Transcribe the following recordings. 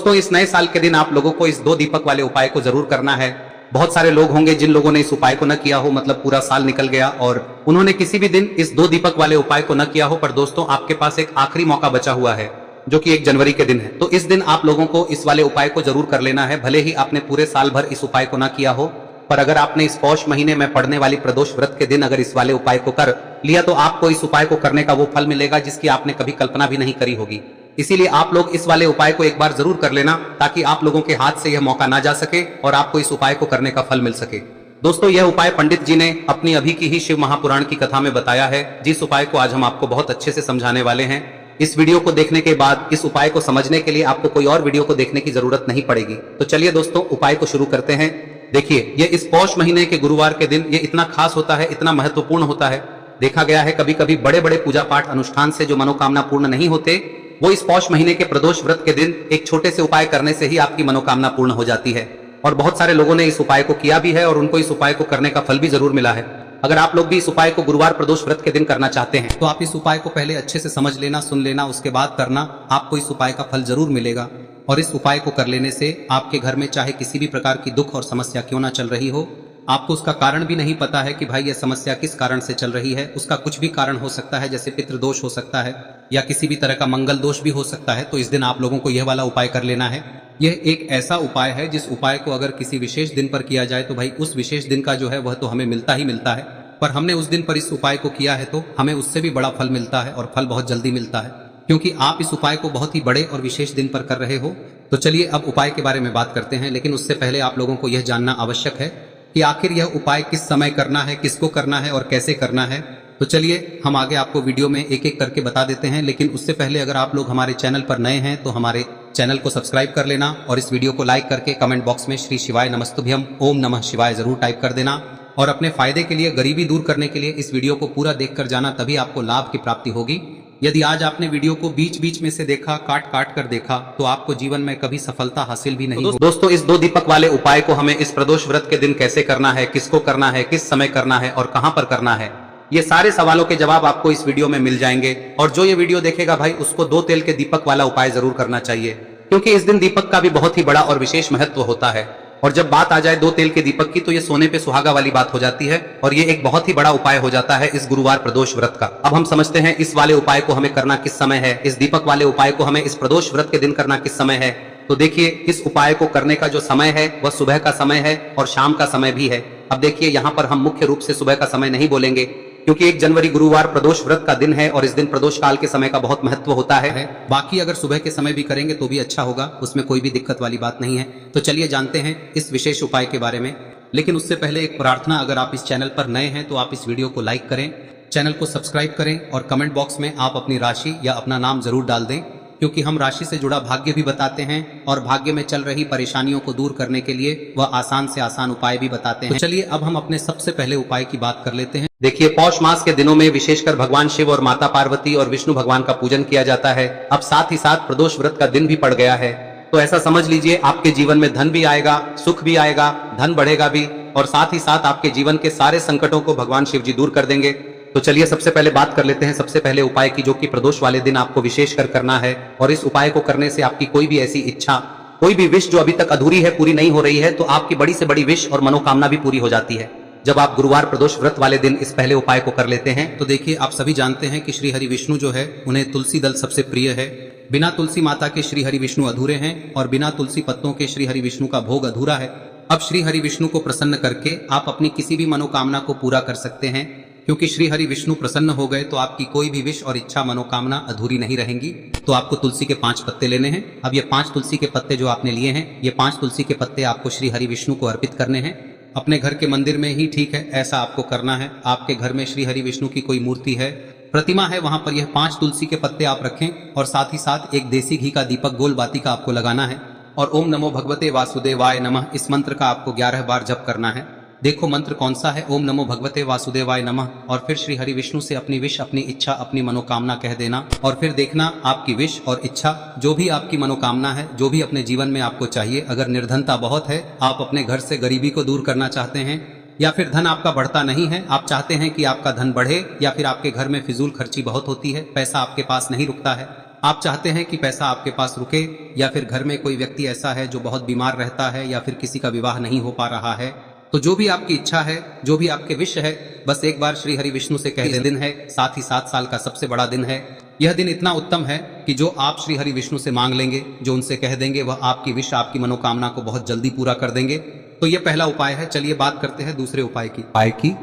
दोस्तों इस नए साल के दिन आप लोगों को इस 2 दीपक वाले उपाय को जरूर करना है। बहुत सारे लोग होंगे जिन लोगों ने इस उपाय को न किया हो, मतलब पूरा साल निकल गया और उन्होंने किसी भी दिन इस 2 दीपक वाले उपाय को न किया हो। पर दोस्तों आपके पास एक आखिरी मौका बचा हुआ है जो कि 1 जनवरी के दिन है। तो इस दिन आप लोगों को इस वाले उपाय को जरूर कर लेना है, भले ही आपने पूरे साल भर इस उपाय को न किया हो। पर अगर आपने इस पौष महीने में पड़ने वाली प्रदोष व्रत के दिन अगर इस वाले उपाय को कर लिया तो आपको इस उपाय को करने का वो फल मिलेगा जिसकी आपने कभी कल्पना भी नहीं करी होगी। इसीलिए आप लोग इस वाले उपाय को एक बार जरूर कर लेना ताकि आप लोगों के हाथ से यह मौका ना जा सके और आपको इस उपाय को करने का फल मिल सके। दोस्तों यह उपाय पंडित जी ने अपनी अभी की ही शिव महापुराण की कथा में बताया है, जिस उपाय को आज हम आपको बहुत अच्छे से समझाने वाले हैं। इस वीडियो को देखने के बाद इस उपाय को समझने के लिए आपको कोई और वीडियो को देखने की जरूरत नहीं पड़ेगी। तो चलिए दोस्तों उपाय को शुरू करते हैं। देखिए ये इस पौष महीने के गुरुवार के दिन ये इतना खास होता है, इतना महत्वपूर्ण होता है। देखा गया है कभी कभी बड़े बड़े पूजा पाठ अनुष्ठान से जो मनोकामना पूर्ण नहीं होते, वो इस पौष महीने के प्रदोष व्रत के दिन एक छोटे से उपाय करने से ही आपकी मनोकामना पूर्ण हो जाती है। और बहुत सारे लोगों ने इस उपाय को किया भी है और उनको इस उपाय को करने का फल भी जरूर मिला है। अगर आप लोग भी इस उपाय को गुरुवार प्रदोष व्रत के दिन करना चाहते हैं तो आप इस उपाय को पहले अच्छे से समझ लेना, सुन लेना, उसके बाद करना। आपको इस उपाय का फल जरूर मिलेगा। और इस उपाय को कर लेने से आपके घर में चाहे किसी भी प्रकार की दुख और समस्या क्यों ना चल रही हो, आपको उसका कारण भी नहीं पता है कि भाई यह समस्या किस कारण से चल रही है, उसका कुछ भी कारण हो सकता है, जैसे पितृदोष हो सकता है या किसी भी तरह का मंगल दोष भी हो सकता है। तो इस दिन आप लोगों को यह वाला उपाय कर लेना है। यह एक ऐसा उपाय है जिस उपाय को अगर किसी विशेष दिन पर किया जाए तो भाई उस विशेष दिन का जो है वह तो हमें मिलता ही मिलता है। पर हमने उस दिन पर इस उपाय को किया है तो हमें उससे भी बड़ा फल मिलता है और फल बहुत जल्दी मिलता है, क्योंकि आप इस उपाय को बहुत ही बड़े और विशेष दिन पर कर रहे हो। तो चलिए अब उपाय के बारे में बात करते हैं, लेकिन उससे पहले आप लोगों को यह जानना आवश्यक है कि आखिर यह उपाय किस समय करना है, किसको करना है और कैसे करना है। तो चलिए हम आगे आपको वीडियो में एक एक करके बता देते हैं। लेकिन उससे पहले अगर आप लोग हमारे चैनल पर नए हैं तो हमारे चैनल को सब्सक्राइब कर लेना और इस वीडियो को लाइक करके कमेंट बॉक्स में श्री शिवाय नमस्तुभ्यम ओम नमः शिवाय जरूर टाइप कर देना। और अपने फायदे के लिए, गरीबी दूर करने के लिए इस वीडियो को पूरा देखकर जाना, तभी आपको लाभ की प्राप्ति होगी। यदि आज आपने वीडियो को बीच बीच में से देखा, काट काट कर देखा, तो आपको जीवन में कभी सफलता हासिल भी नहीं होगी। दोस्तों इस 2 दीपक वाले उपाय को हमें इस प्रदोष व्रत के दिन कैसे करना है, किसको करना है, किस समय करना है और कहां पर करना है, ये सारे सवालों के जवाब आपको इस वीडियो में मिल जाएंगे। और जो ये वीडियो देखेगा भाई उसको 2 तेल के दीपक वाला उपाय जरूर करना चाहिए, क्योंकि इस दिन दीपक का भी बहुत ही बड़ा और विशेष महत्व होता है। और जब बात आ जाए 2 तेल के दीपक की तो ये सोने पे सुहागा वाली बात हो जाती है और ये एक बहुत ही बड़ा उपाय हो जाता है इस गुरुवार प्रदोष व्रत का। अब हम समझते हैं इस वाले उपाय को हमें करना किस समय है, इस दीपक वाले उपाय को हमें इस प्रदोष व्रत के दिन करना किस समय है। तो देखिए इस उपाय को करने का जो समय है वह सुबह का समय है और शाम का समय भी है। अब देखिए यहाँ पर हम मुख्य रूप से सुबह का समय नहीं बोलेंगे, क्योंकि 1 जनवरी गुरुवार प्रदोष व्रत का दिन है और इस दिन प्रदोष काल के समय का बहुत महत्व होता है। बाकी अगर सुबह के समय भी करेंगे तो भी अच्छा होगा, उसमें कोई भी दिक्कत वाली बात नहीं है। तो चलिए जानते हैं इस विशेष उपाय के बारे में। लेकिन उससे पहले एक प्रार्थना, अगर आप इस चैनल पर नए हैं तो आप इस वीडियो को लाइक करें, चैनल को सब्सक्राइब करें और कमेंट बॉक्स में आप अपनी राशि या अपना नाम जरूर डाल दें, क्योंकि हम राशि से जुड़ा भाग्य भी बताते हैं और भाग्य में चल रही परेशानियों को दूर करने के लिए वह आसान से आसान उपाय भी बताते हैं। तो चलिए अब हम अपने सबसे पहले उपाय की बात कर लेते हैं। देखिए पौष मास के दिनों में विशेषकर भगवान शिव और माता पार्वती और विष्णु भगवान का पूजन किया जाता है। अब साथ ही साथ प्रदोष व्रत का दिन भी पड़ गया है, तो ऐसा समझ लीजिए आपके जीवन में धन भी आएगा, सुख भी आएगा, धन बढ़ेगा भी और साथ ही साथ आपके जीवन के सारे संकटों को भगवान शिव जी दूर कर देंगे। तो चलिए सबसे पहले बात कर लेते हैं सबसे पहले उपाय की, जो कि प्रदोष वाले दिन आपको विशेषकर करना है। और इस उपाय को करने से आपकी कोई भी ऐसी इच्छा, कोई भी विश जो अभी तक अधूरी है, पूरी नहीं हो रही है, तो आपकी बड़ी से बड़ी विश और मनोकामना भी पूरी हो जाती है जब आप गुरुवार प्रदोष व्रत वाले दिन इस पहले उपाय को कर लेते हैं। तो देखिए आप सभी जानते हैं कि श्री हरि विष्णु जो है उन्हें तुलसी दल सबसे प्रिय है। बिना तुलसी माता के श्री हरि विष्णु अधूरे हैं और बिना तुलसी पत्तों के श्री हरि विष्णु का भोग अधूरा है। अब श्री हरि विष्णु को प्रसन्न करके आप अपनी किसी भी मनोकामना को पूरा कर सकते हैं, क्योंकि श्री हरि विष्णु प्रसन्न हो गए तो आपकी कोई भी विश और इच्छा मनोकामना अधूरी नहीं रहेंगी। तो आपको तुलसी के 5 पत्ते लेने हैं। अब ये 5 तुलसी के पत्ते जो आपने लिए हैं, ये 5 तुलसी के पत्ते आपको श्री हरि विष्णु को अर्पित करने हैं। अपने घर के मंदिर में ही ठीक है, ऐसा आपको करना है। आपके घर में श्री हरि विष्णु की कोई मूर्ति है, प्रतिमा है, वहां पर यह 5 तुलसी के पत्ते आप रखें और साथ ही साथ एक देसी घी का दीपक गोल बाती का आपको लगाना है। और ओम नमो भगवते वासुदेवाय नमः इस मंत्र का आपको 11 बार जप करना है। देखो मंत्र कौन सा है, ओम नमो भगवते वासुदेवाय नमः। और फिर श्री हरि विष्णु से अपनी विश, अपनी इच्छा, अपनी मनोकामना कह देना और फिर देखना आपकी विश और इच्छा, जो भी आपकी मनोकामना है, जो भी अपने जीवन में आपको चाहिए। अगर निर्धनता बहुत है, आप अपने घर से गरीबी को दूर करना चाहते हैं, या फिर धन आपका बढ़ता नहीं है, आप चाहते हैं कि आपका धन बढ़े, या फिर आपके घर में फिजूल खर्ची बहुत होती है, पैसा आपके पास नहीं रुकता है, आप चाहते हैं कि पैसा आपके पास रुके, या फिर घर में कोई व्यक्ति ऐसा है जो बहुत बीमार रहता है, या फिर किसी का विवाह नहीं हो पा रहा है, तो जो भी आपकी इच्छा है, जो भी आपके विश है, बस एक बार श्री हरि विष्णु से कह दें। दिन है, साथ ही 7 साल का सबसे बड़ा दिन है। यह दिन इतना उत्तम है कि जो आप श्री हरि विष्णु से मांग लेंगे, जो उनसे कह देंगे, वह आपकी विश, आपकी मनोकामना को बहुत जल्दी पूरा कर देंगे। तो यह पहला उपाय है। चलिए बात करते हैं दूसरे उपाय की।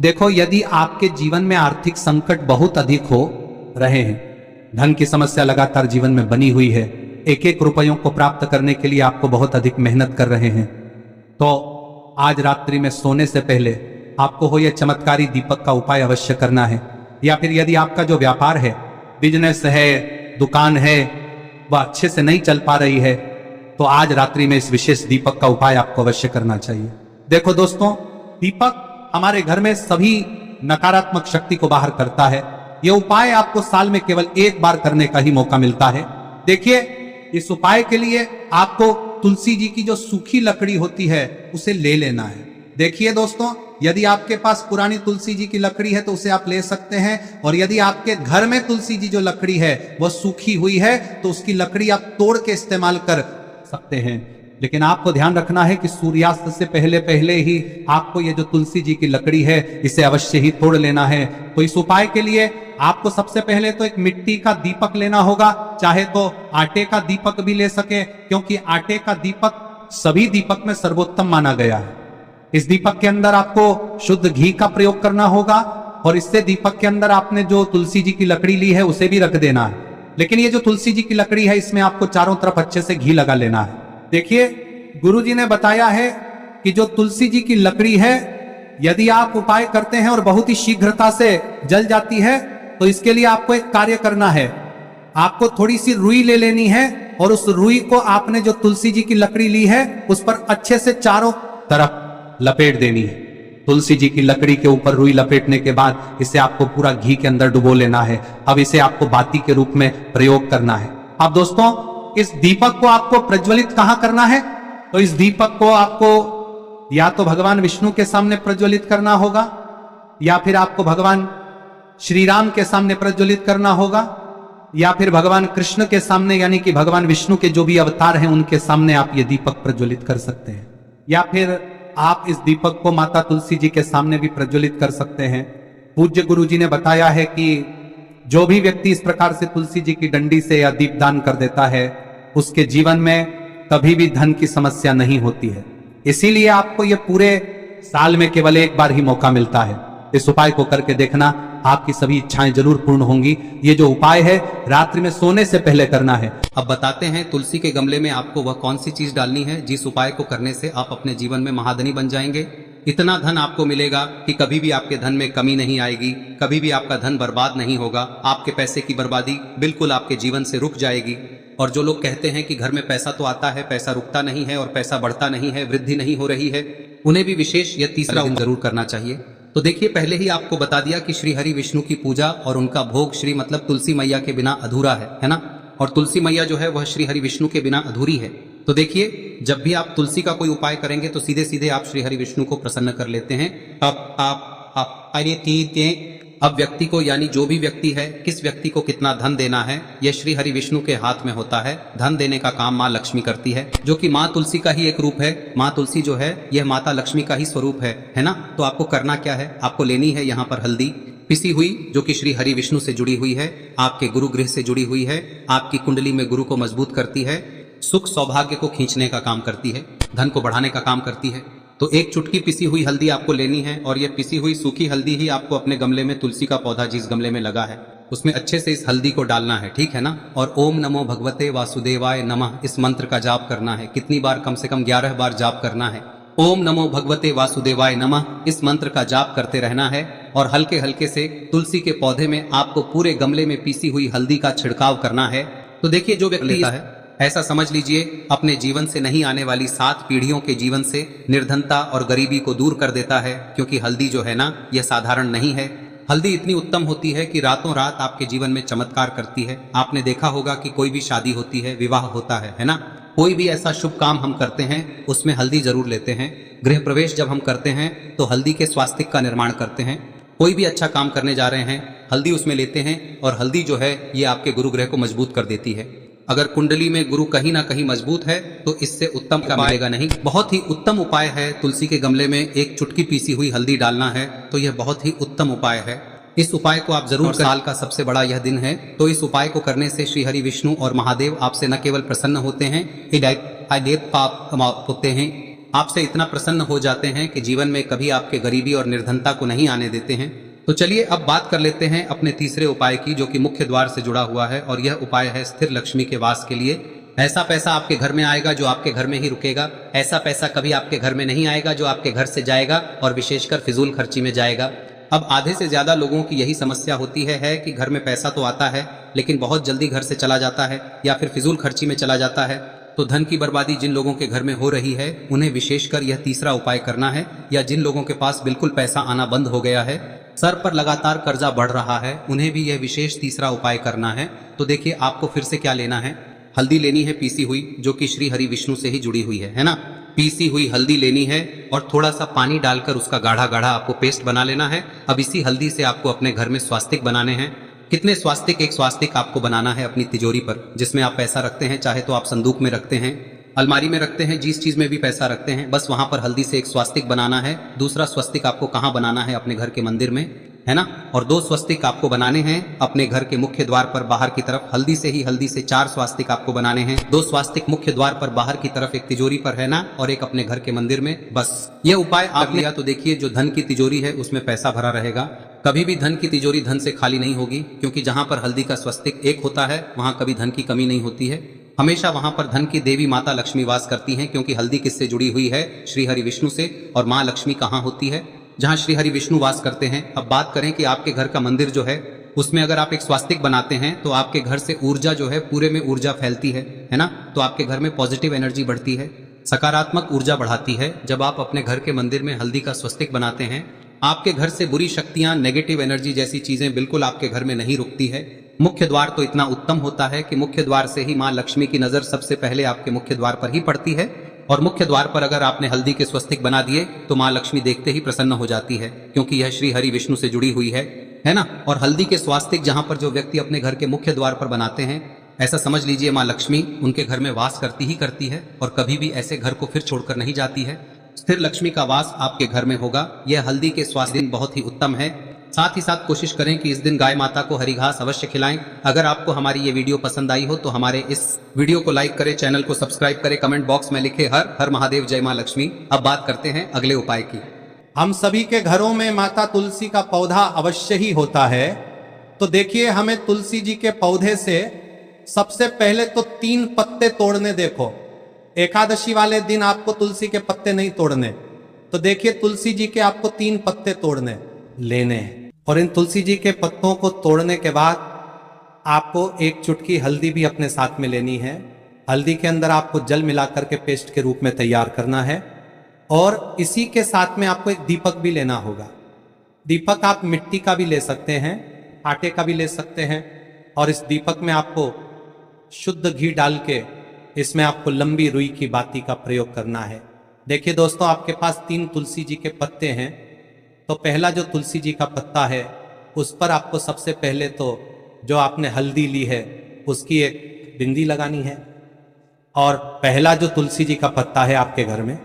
देखो, यदि आपके जीवन में आर्थिक संकट बहुत अधिक हो रहे हैं, धन की समस्या लगातार जीवन में बनी हुई है, एक एक रुपयों को प्राप्त करने के लिए आपको बहुत अधिक मेहनत कर रहे हैं, तो आज रात्रि में सोने से पहले आपको हो यह चमत्कारी दीपक का उपाय अवश्य करना है। या फिर यदि आपका जो व्यापार है, बिजनेस है, दुकान है, वह अच्छे से नहीं चल पा रही है, तो आज रात्रि में इस विशेष दीपक का उपाय आपको अवश्य करना चाहिए। देखो दोस्तों, दीपक हमारे घर में सभी नकारात्मक शक्ति को बाहर करता है। यह उपाय आपको साल में केवल एक बार करने का ही मौका मिलता है। देखिए, इस उपाय के लिए आपको तुलसी जी की जो सूखी लकड़ी होती है उसे ले लेना है। देखिए दोस्तों, यदि आपके पास पुरानी तुलसी जी की लकड़ी है तो उसे आप ले सकते हैं, और यदि आपके घर में तुलसी जी जो लकड़ी है वह सूखी हुई है तो उसकी लकड़ी आप तोड़ के इस्तेमाल कर सकते हैं। लेकिन आपको ध्यान रखना है कि सूर्यास्त से पहले पहले ही आपको ये जो तुलसी जी की लकड़ी है इसे अवश्य ही तोड़ लेना है। तो इस उपाय के लिए आपको सबसे पहले तो एक मिट्टी का दीपक लेना होगा, चाहे तो आटे का दीपक भी ले सके, क्योंकि आटे का दीपक सभी दीपक में सर्वोत्तम माना गया है। इस दीपक के अंदर आपको शुद्ध घी का प्रयोग करना होगा, और इससे दीपक के अंदर आपने जो तुलसी जी की लकड़ी ली है उसे भी रख देना है। लेकिन ये जो तुलसी जी की लकड़ी है, इसमें आपको चारों तरफ अच्छे से घी लगा लेना है। देखिए, गुरुजी ने बताया है कि जो तुलसी जी की लकड़ी है, यदि आप उपाय करते हैं और बहुत ही शीघ्रता से जल जाती है, तो इसके लिए आपको एक कार्य करना है। आपको थोड़ी सी रुई ले लेनी है, और उस रुई को आपने जो तुलसी जी की लकड़ी ली है उस पर अच्छे से चारों तरफ लपेट देनी है। तुलसी जी की लकड़ी के ऊपर रुई लपेटने के बाद इसे आपको पूरा घी के अंदर डुबो लेना है। अब इसे आपको बाती के रूप में प्रयोग करना है। अब दोस्तों, इस दीपक को आपको प्रज्वलित कहां करना है? तो इस दीपक को आपको या तो भगवान विष्णु के सामने प्रज्वलित करना होगा, या फिर आपको भगवान श्री राम के सामने प्रज्वलित करना होगा, या फिर भगवान कृष्ण के सामने, यानी कि भगवान विष्णु के जो भी अवतार हैं उनके सामने आप ये दीपक प्रज्वलित कर सकते हैं। या फिर आप इस दीपक को माता तुलसी जी के सामने भी प्रज्वलित कर सकते हैं। पूज्य गुरु जी ने बताया है कि जो भी व्यक्ति इस प्रकार से तुलसी जी की डंडी से या दीपदान कर देता है, उसके जीवन में कभी भी धन की समस्या नहीं होती है। इसीलिए आपको यह पूरे साल में केवल एक बार ही मौका मिलता है। इस उपाय को करके देखना, आपकी सभी इच्छाएं जरूर पूर्ण होंगी। ये जो उपाय है रात्रि में सोने से पहले करना है। अब बताते हैं तुलसी के गमले में आपको वह कौन सी चीज डालनी है जिस उपाय को करने से आप अपने जीवन में महाधनी बन जाएंगे। इतना धन आपको मिलेगा कि कभी भी आपके धन में कमी नहीं आएगी, कभी भी आपका धन बर्बाद नहीं होगा। आपके पैसे की बर्बादी बिल्कुल आपके जीवन से रुक जाएगी। और जो लोग कहते हैं कि घर में पैसा तो आता है, पैसा रुकता नहीं है और पैसा बढ़ता नहीं है, वृद्धि नहीं हो रही है, उन्हें भी विशेष यह तीसरा दिन जरूर करना चाहिए। तो देखिए, पहले ही आपको बता दिया कि श्री हरि विष्णु की पूजा और उनका भोग श्री मतलब तुलसी मैया के बिना अधूरा है ना। और तुलसी मैया जो है वह श्री हरि विष्णु के बिना अधूरी है। तो देखिए, जब भी आप तुलसी का कोई उपाय करेंगे तो सीधे सीधे आप श्री हरि विष्णु को प्रसन्न कर लेते हैं। अब व्यक्ति को, यानी जो भी व्यक्ति है, किस व्यक्ति को कितना धन देना है, यह श्री हरि विष्णु के हाथ में होता है। धन देने का काम माँ लक्ष्मी करती है, जो कि माँ तुलसी का ही एक रूप है। माँ तुलसी जो है यह माता लक्ष्मी का ही स्वरूप है ना। तो आपको करना क्या है, आपको लेनी है यहाँ पर हल्दी पिसी हुई, जो कि श्री हरि विष्णु से जुड़ी हुई है, आपके गुरु गृह से जुड़ी हुई है, आपकी कुंडली में गुरु को मजबूत करती है, सुख सौभाग्य को खींचने का काम करती है, धन को बढ़ाने का काम करती है। तो एक चुटकी पिसी हुई हल्दी आपको लेनी है, और यह पिसी हुई सूखी हल्दी ही आपको अपने गमले में, तुलसी का पौधा जिस गमले में लगा है उसमें अच्छे से इस हल्दी को डालना है, ठीक है ना। और ओम नमो भगवते वासुदेवाय नमः इस मंत्र का जाप करना है। कितनी बार? कम से कम 11 बार जाप करना है। ओम नमो भगवते वासुदेवाय नमः इस मंत्र का जाप करते रहना है, और हल्के हल्के से तुलसी के पौधे में आपको पूरे गमले में पीसी हुई हल्दी का छिड़काव करना है। तो देखिए, जो व्यक्ति लेता है, ऐसा समझ लीजिए अपने जीवन से नहीं आने वाली 7 पीढ़ियों के जीवन से निर्धनता और गरीबी को दूर कर देता है। क्योंकि हल्दी जो है ना, यह साधारण नहीं है। हल्दी इतनी उत्तम होती है कि रातों रात आपके जीवन में चमत्कार करती है। आपने देखा होगा कि कोई भी शादी होती है, विवाह होता है ना, कोई भी ऐसा शुभ काम हम करते हैं उसमें हल्दी जरूर लेते हैं। गृह प्रवेश जब हम करते हैं तो हल्दी के स्वास्तिक का निर्माण करते हैं। कोई भी अच्छा काम करने जा रहे हैं हल्दी उसमें लेते हैं और हल्दी जो है ये आपके गुरु ग्रह को मजबूत कर देती है। अगर कुंडली में गुरु कहीं ना कहीं मजबूत है तो इससे उत्तम का मिलेगा नहीं। बहुत ही उत्तम उपाय है, तुलसी के गमले में एक चुटकी पीसी हुई हल्दी डालना है, तो यह बहुत ही उत्तम उपाय है। इस उपाय को आप जरूर, साल का सबसे बड़ा यह दिन है, तो इस उपाय को करने से श्री हरि विष्णु और महादेव आपसे न केवल प्रसन्न होते हैं, पाप होते हैं, आपसे इतना प्रसन्न हो जाते हैं कि जीवन में कभी आपके गरीबी और निर्धनता को नहीं आने देते हैं। तो चलिए अब बात कर लेते हैं अपने तीसरे उपाय की, जो कि मुख्य द्वार से जुड़ा हुआ है, और यह उपाय है स्थिर लक्ष्मी के वास के लिए। ऐसा पैसा आपके घर में आएगा जो आपके घर में ही रुकेगा। ऐसा पैसा कभी आपके घर में नहीं आएगा जो आपके घर से जाएगा और विशेषकर फिजूल खर्ची में जाएगा। अब आधे से ज्यादा लोगों की यही समस्या होती है कि घर में पैसा तो आता है लेकिन बहुत जल्दी घर से चला जाता है या फिर फिजूल खर्ची में चला जाता है। तो धन की बर्बादी जिन लोगों के घर में हो रही है उन्हें विशेषकर यह तीसरा उपाय करना है, या जिन लोगों के पास बिल्कुल पैसा आना बंद हो गया है, सर पर लगातार कर्जा बढ़ रहा है, उन्हें भी यह विशेष तीसरा उपाय करना है। तो देखिए आपको फिर से क्या लेना है। हल्दी लेनी है पीसी हुई, जो कि श्री हरि विष्णु से ही जुड़ी हुई है ना। पीसी हुई हल्दी लेनी है और थोड़ा सा पानी डालकर उसका गाढ़ा गाढ़ा आपको पेस्ट बना लेना है। अब इसी हल्दी से आपको अपने घर में स्वास्तिक बनाने हैं। कितने स्वास्तिक? एक स्वास्तिक आपको बनाना है अपनी तिजोरी पर, जिसमें आप पैसा रखते हैं, चाहे तो आप संदूक में रखते हैं, अलमारी में रखते हैं, जिस चीज में भी पैसा रखते हैं, बस वहां पर हल्दी से एक स्वास्तिक बनाना है। दूसरा स्वस्तिक आपको कहाँ बनाना है? अपने घर के मंदिर में, है ना। और 2 स्वस्तिक आपको बनाने हैं अपने घर के मुख्य द्वार पर बाहर की तरफ। हल्दी से 4 स्वास्तिक आपको बनाने हैं। 2 स्वास्तिक मुख्य द्वार पर बाहर की तरफ, एक तिजोरी पर, है ना, और एक अपने घर के मंदिर में। बस ये उपाय आप लिया तो देखिए जो धन की तिजोरी है उसमें पैसा भरा रहेगा। कभी भी धन की तिजोरी धन से खाली नहीं होगी, क्योंकि जहां पर हल्दी का स्वस्तिक एक होता है वहां कभी धन की कमी नहीं होती है। हमेशा वहां पर धन की देवी माता लक्ष्मी वास करती हैं, क्योंकि हल्दी किससे जुड़ी हुई है? श्री हरि विष्णु से। और माँ लक्ष्मी कहाँ होती है? जहां श्री हरि विष्णु वास करते हैं। अब बात करें कि आपके घर का मंदिर जो है उसमें अगर आप एक स्वास्तिक बनाते हैं तो आपके घर से ऊर्जा जो है, पूरे में ऊर्जा फैलती है ना। तो आपके घर में पॉजिटिव एनर्जी बढ़ती है, सकारात्मक ऊर्जा बढ़ाती है। जब आप अपने घर के मंदिर में हल्दी का स्वस्तिक बनाते हैं, आपके घर से बुरी शक्तियां, नेगेटिव एनर्जी जैसी चीजें बिल्कुल आपके घर में नहीं रुकती है। मुख्य द्वार तो इतना उत्तम होता है कि मुख्य द्वार से ही माँ लक्ष्मी की नजर सबसे पहले आपके मुख्य द्वार पर ही पड़ती है। और मुख्य द्वार पर अगर आपने हल्दी के स्वस्तिक बना दिए तो माँ लक्ष्मी देखते ही प्रसन्न हो जाती है, क्योंकि यह श्री हरि विष्णु से जुड़ी हुई है ना। और हल्दी के स्वास्तिक जहां पर जो व्यक्ति अपने घर के मुख्य द्वार पर बनाते हैं, ऐसा समझ लीजिए माँ लक्ष्मी उनके घर में वास करती है और कभी भी ऐसे घर को फिर छोड़कर नहीं जाती है। स्थिर लक्ष्मी का वास आपके घर में होगा। यह हल्दी के स्वास्थ्य दिन बहुत ही उत्तम है। साथ ही साथ कोशिश करें कि इस दिन गाय माता को हरी घास अवश्य खिलाएं। अगर आपको हमारी ये वीडियो पसंद आई हो तो हमारे इस वीडियो को लाइक करें, चैनल को सब्सक्राइब करें, कमेंट बॉक्स में लिखे हर हर महादेव, जय माँ लक्ष्मी। अब बात करते हैं अगले उपाय की। हम सभी के घरों में माता तुलसी का पौधा अवश्य ही होता है। तो देखिए हमें तुलसी जी के पौधे से सबसे पहले तो 3 पत्ते तोड़ने। देखो एकादशी वाले दिन आपको तुलसी के पत्ते नहीं तोड़ने, तो देखिए तुलसी जी के आपको 3 पत्ते तोड़ने लेने हैं। और इन तुलसी जी के पत्तों को तोड़ने के बाद आपको एक चुटकी हल्दी भी अपने साथ में लेनी है। हल्दी के अंदर आपको जल मिलाकर के पेस्ट के रूप में तैयार करना है। और इसी के साथ में आपको एक दीपक भी लेना होगा। दीपक आप मिट्टी का भी ले सकते हैं, आटे का भी ले सकते हैं। और इस दीपक में आपको शुद्ध घी डाल के इसमें आपको लंबी रुई की बाती का प्रयोग करना है। देखिए दोस्तों, आपके पास 3 तुलसी जी के पत्ते हैं, तो पहला जो तुलसी जी का पत्ता है उस पर आपको सबसे पहले तो जो आपने हल्दी ली है उसकी एक बिंदी लगानी है। और पहला जो तुलसी जी का पत्ता है आपके घर में,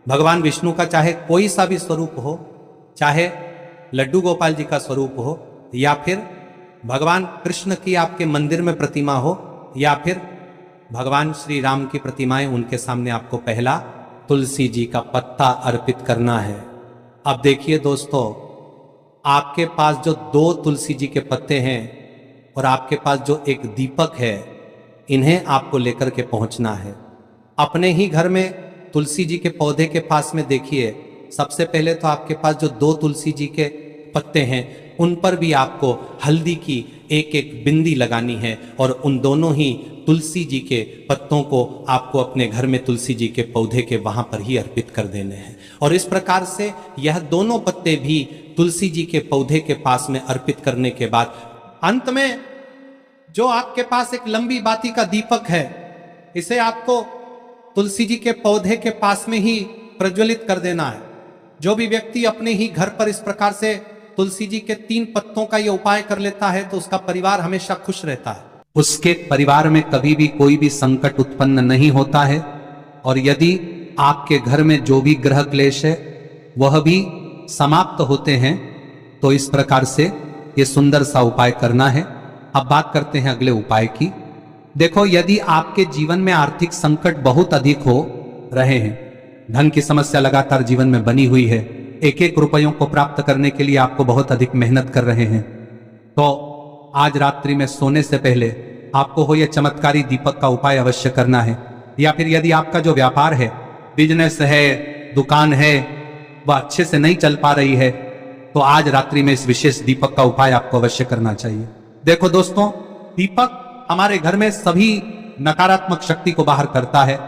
भगवान विष्णु का चाहे कोई सा भी स्वरूप हो, चाहे लड्डू गोपाल जी का स्वरूप हो, या फिर भगवान कृष्ण की आपके मंदिर में प्रतिमा हो, या फिर भगवान श्री राम की प्रतिमाएं, उनके सामने आपको पहला तुलसी जी का पत्ता अर्पित करना है। अब देखिए दोस्तों, आपके पास जो 2 तुलसी जी के पत्ते हैं और आपके पास जो एक दीपक है, इन्हें आपको लेकर के पहुंचना है अपने ही घर में। तुलसी जी के पौधे के पास में देखिए, सबसे पहले तो आपके पास जो 2 तुलसी जी के पत्ते हैं उन पर भी आपको हल्दी की एक एक बिंदी लगानी है। और उन दोनों ही तुलसी जी के पत्तों को आपको अपने घर में तुलसी जी के पौधे के वहां पर ही अर्पित कर देने हैं। और इस प्रकार से यह दोनों पत्ते भी तुलसी जी के पौधे के पास में अर्पित करने के बाद अंत में जो आपके पास एक लंबी बाती का दीपक है, इसे आपको तुलसी जी के पौधे के पास में ही प्रज्वलित कर देना है। जो भी व्यक्ति अपने ही घर पर इस प्रकार से तुलसी जी के 3 पत्तों का ये उपाय कर लेता है तो उसका परिवार हमेशा खुश रहता है, उसके परिवार में कभी भी कोई भी संकट उत्पन्न नहीं होता है। और यदि आपके घर में जो भी ग्रह क्लेश है वह भी समाप्त होते हैं, तो इस प्रकार से ये सुंदर सा उपाय करना है। अब बात करते हैं अगले उपाय की। देखो, यदि आपके जीवन में आर्थिक संकट बहुत अधिक हो रहे हैं, धन की समस्या लगातार जीवन में बनी हुई है, एक एक रुपयों को प्राप्त करने के लिए आपको बहुत अधिक मेहनत कर रहे हैं, तो आज रात्रि में सोने से पहले आपको हो यह चमत्कारी दीपक का उपाय अवश्य करना है। या फिर यदि आपका जो व्यापार है, बिजनेस है, दुकान है, वह अच्छे से नहीं चल पा रही है, तो आज रात्रि में इस विशेष दीपक का उपाय आपको अवश्य करना चाहिए। देखो दोस्तों, दीपक हमारे घर में सभी नकारात्मक शक्ति को बाहर करता है।